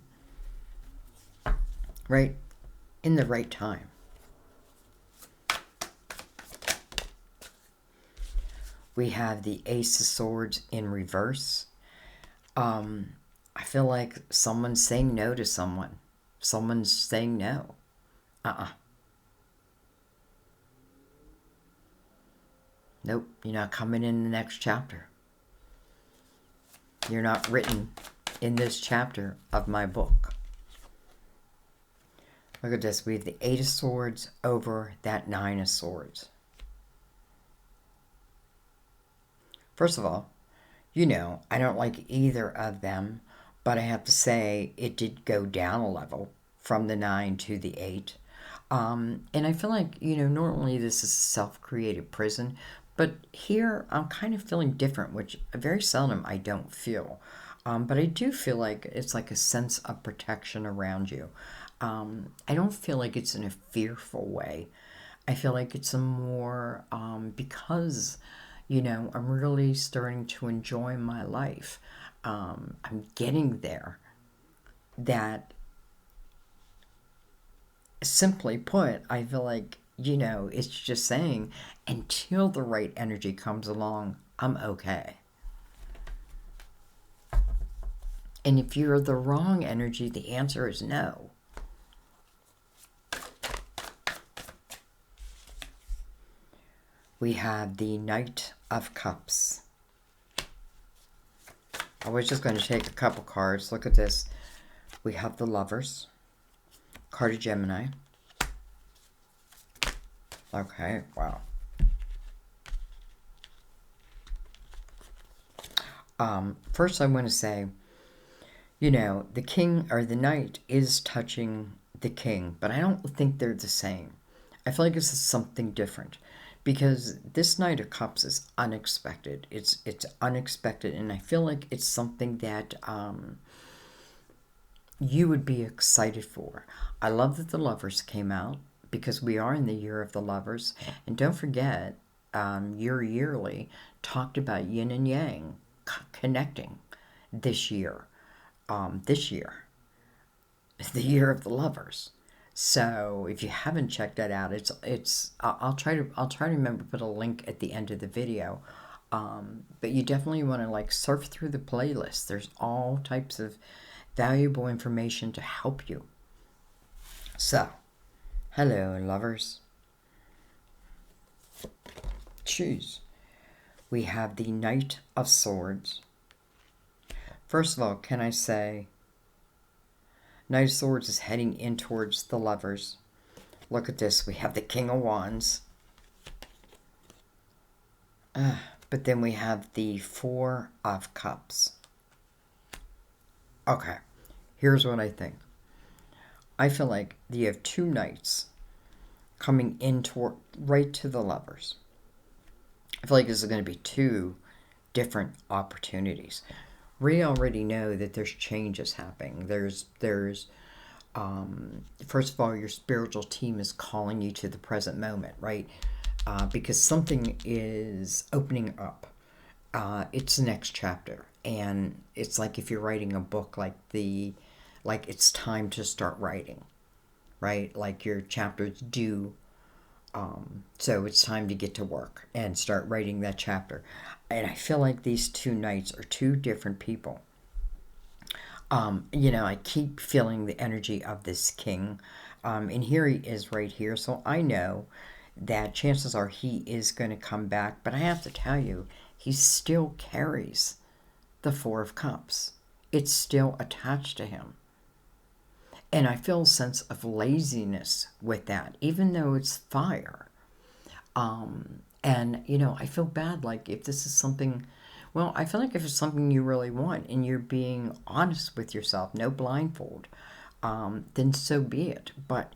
right? In the right time. We have the Ace of Swords in reverse. I feel like someone's saying no to someone. Someone's saying no. Nope, you're not coming in the next chapter. You're not written in this chapter of my book. Look at this. We have the Eight of Swords over that Nine of Swords. First of all, I don't like either of them, but I have to say it did go down a level from the 9 to the 8. And I feel like, normally this is a self-created prison, but here I'm kind of feeling different, which very seldom I don't feel. But I do feel like it's like a sense of protection around you. I don't feel like it's in a fearful way. I feel like it's a more, because, I'm really starting to enjoy my life. I'm getting there. That, simply put, I feel like, it's just saying, until the right energy comes along, I'm okay. And if you're the wrong energy, the answer is no. We have the Knight of Cups. I was just going to take a couple cards. Look at this. We have the Lovers. Card of Gemini. Okay, wow. First I want to say, the king or the knight is touching the king, but I don't think they're the same. I feel like this is something different because this Knight of Cups is unexpected. It's unexpected, and I feel like it's something that you would be excited for. I love that the Lovers came out, because we are in the year of the lovers. And don't forget, your yearly talked about yin and yang connecting this year. This year is the year of the lovers. So if you haven't checked that out, I'll try to remember to put a link at the end of the video. But you definitely want to like surf through the playlist. There's all types of valuable information to help you. So, hello, lovers. Choose. We have the Knight of Swords. First of all, can I say, Knight of Swords is heading in towards the lovers. Look at this. We have the King of Wands. But then we have the Four of Cups. Okay, here's what I think. I feel like you have two knights coming in right to the lovers. I feel like this is going to be two different opportunities. We already know that there's changes happening. There's first of all, your spiritual team is calling you to the present moment, right? Because something is opening up. It's the next chapter, and it's like if you're writing a book, like it's time to start writing, right? Like your chapter's due. So it's time to get to work and start writing that chapter. And I feel like these two knights are two different people. I keep feeling the energy of this king. And here he is right here. So I know that chances are he is going to come back. But I have to tell you, he still carries the Four of Cups. It's still attached to him. And I feel a sense of laziness with that, even though it's fire. I feel bad, like if this is something, well, I feel like if it's something you really want and you're being honest with yourself, no blindfold, then so be it. But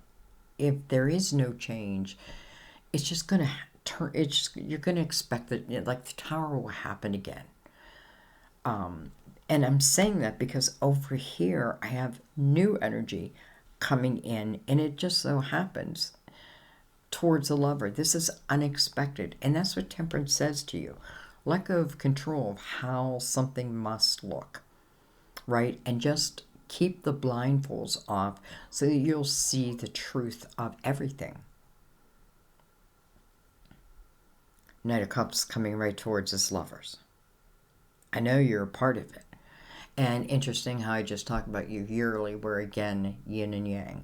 if there is no change, it's just going to turn, you're going to expect that, like the Tower will happen again. And I'm saying that because over here I have new energy coming in, and it just so happens towards the lover. This is unexpected, and that's what Temperance says to you. Let go of control of how something must look, right? And just keep the blindfolds off so that you'll see the truth of everything. Knight of Cups coming right towards his lovers. I know you're a part of it. And interesting how I just talked about you yearly, where again, yin and yang.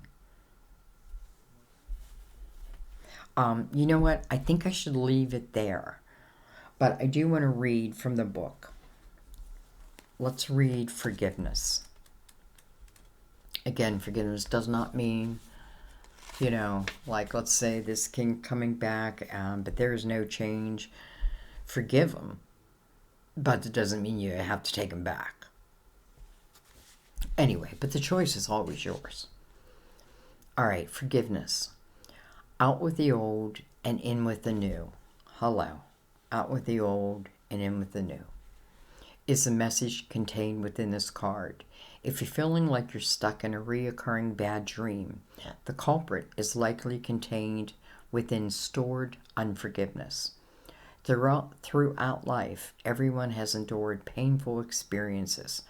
You know what? I think I should leave it there. But I do want to read from the book. Let's read forgiveness. Again, forgiveness does not mean, like let's say this king coming back, but there is no change. Forgive him. But it doesn't mean you have to take him back. Anyway, but the choice is always yours. All right, forgiveness. Out with the old and in with the new. Hello. Out with the old and in with the new. Is the message contained within this card. If you're feeling like you're stuck in a reoccurring bad dream, the culprit is likely contained within stored unforgiveness. Throughout life, everyone has endured painful experiences.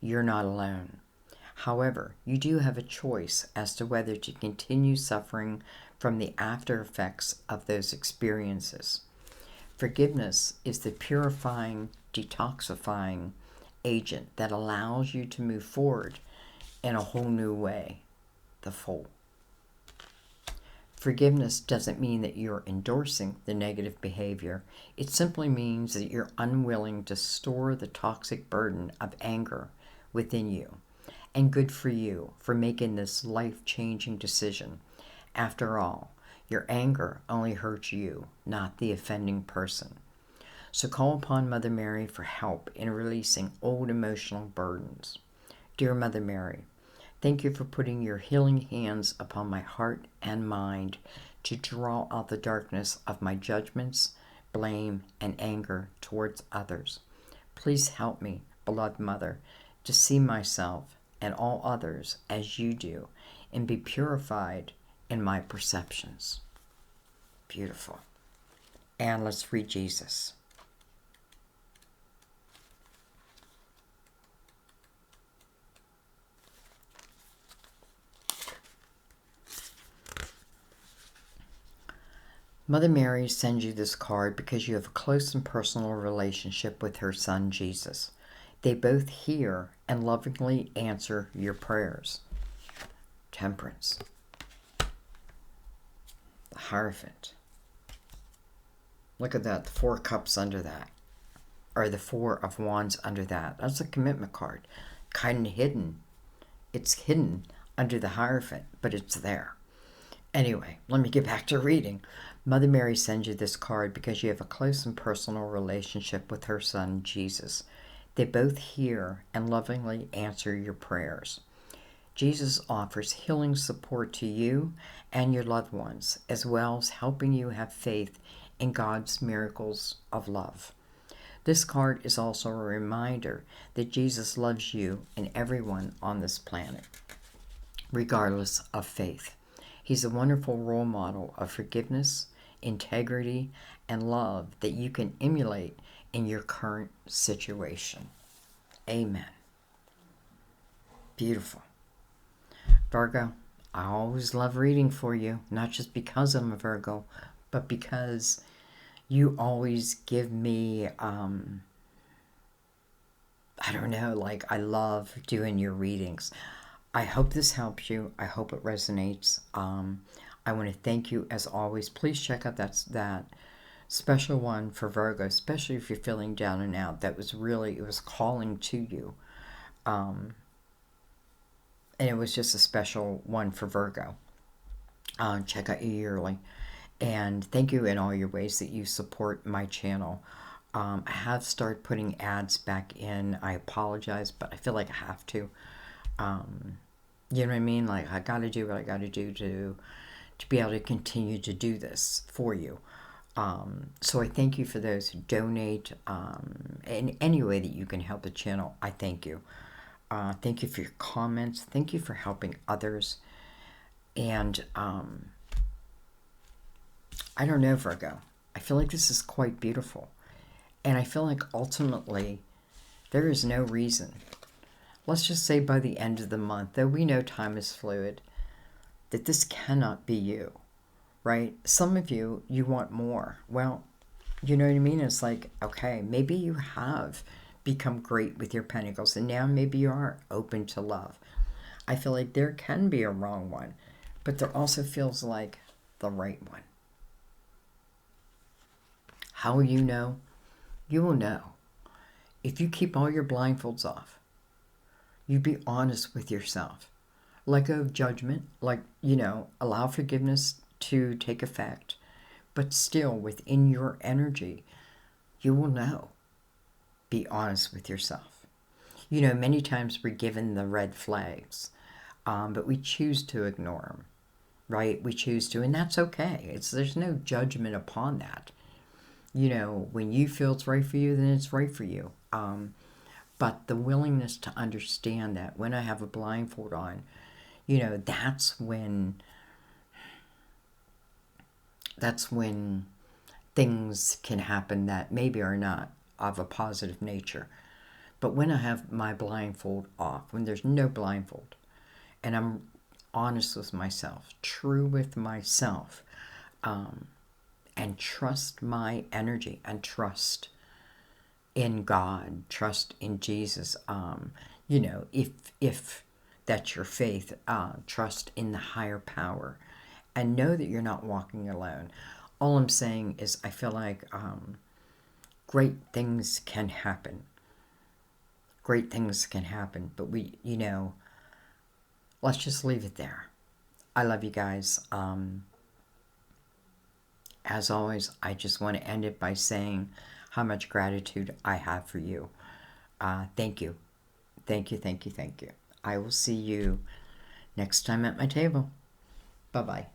You're not alone. However, you do have a choice as to whether to continue suffering from the after effects of those experiences. Forgiveness is the purifying, detoxifying agent that allows you to move forward in a whole new way, the full. Forgiveness doesn't mean that you're endorsing the negative behavior. It simply means that you're unwilling to store the toxic burden of anger within you. And good for you for making this life-changing decision. After all, your anger only hurts you, not the offending person. So call upon Mother Mary for help in releasing old emotional burdens. Dear Mother Mary, thank you for putting your healing hands upon my heart and mind to draw out the darkness of my judgments, blame, and anger towards others. Please help me, beloved Mother, to see myself and all others as you do, and be purified in my perceptions. Beautiful. And let's read Jesus. Mother Mary sends you this card because you have a close and personal relationship with her son, Jesus. They both hear and lovingly answer your prayers. Temperance. The Hierophant. Look at that, the 4 cups under that. Or the 4 of Wands under that. That's a commitment card. Kind of hidden. It's hidden under the Hierophant, but it's there. Anyway, let me get back to reading. Mother Mary sends you this card because you have a close and personal relationship with her son, Jesus. They both hear and lovingly answer your prayers. Jesus offers healing support to you and your loved ones, as well as helping you have faith in God's miracles of love. This card is also a reminder that Jesus loves you and everyone on this planet, regardless of faith. He's a wonderful role model of forgiveness, integrity, and love that you can emulate in your current situation. Amen. Beautiful. Virgo, I always love reading for you, not just because I'm a Virgo, but because you always give me, I don't know, like I love doing your readings. I hope this helps you. I hope it resonates. I want to thank you as always. Please check out that special one for Virgo, especially if you're feeling down and out. That was really, it was calling to you. And it was just a special one for Virgo. Check out your yearly. And thank you in all your ways that you support my channel. I have started putting ads back in. I apologize, but I feel like I have to. You know what I mean? Like, I got to do what I got to do to be able to continue to do this for you. So I thank you for those who donate. In any way that you can help the channel, I thank you. Thank you for your comments. Thank you for helping others. And I don't know, Virgo. I feel like this is quite beautiful. And I feel like ultimately there is no reason. Let's just say by the end of the month, though we know time is fluid, that this cannot be you, right? Some of you, you want more. Well, you know what I mean? It's like, okay, maybe you have become great with your pentacles, and now maybe you are open to love. I feel like there can be a wrong one, but there also feels like the right one. How will you know? You will know if you keep all your blindfolds off. You be honest with yourself. Let go of judgment, allow forgiveness to take effect, but still within your energy, you will know. Be honest with yourself. Many times we're given the red flags, but we choose to ignore them, right? We choose to, and that's okay. There's no judgment upon that. When you feel it's right for you, then it's right for you. But the willingness to understand that when I have a blindfold on, that's when things can happen that maybe are not of a positive nature. But when I have my blindfold off, when there's no blindfold, and I'm honest with myself, true with myself, and trust my energy, and trust in God, trust in Jesus, if that's your faith, trust in the higher power, and know that you're not walking alone. All I'm saying is I feel like great things can happen. Great things can happen, but let's just leave it there. I love you guys. As always, I just want to end it by saying how much gratitude I have for you. Thank you. Thank you, thank you, thank you. I will see you next time at my table. Bye-bye.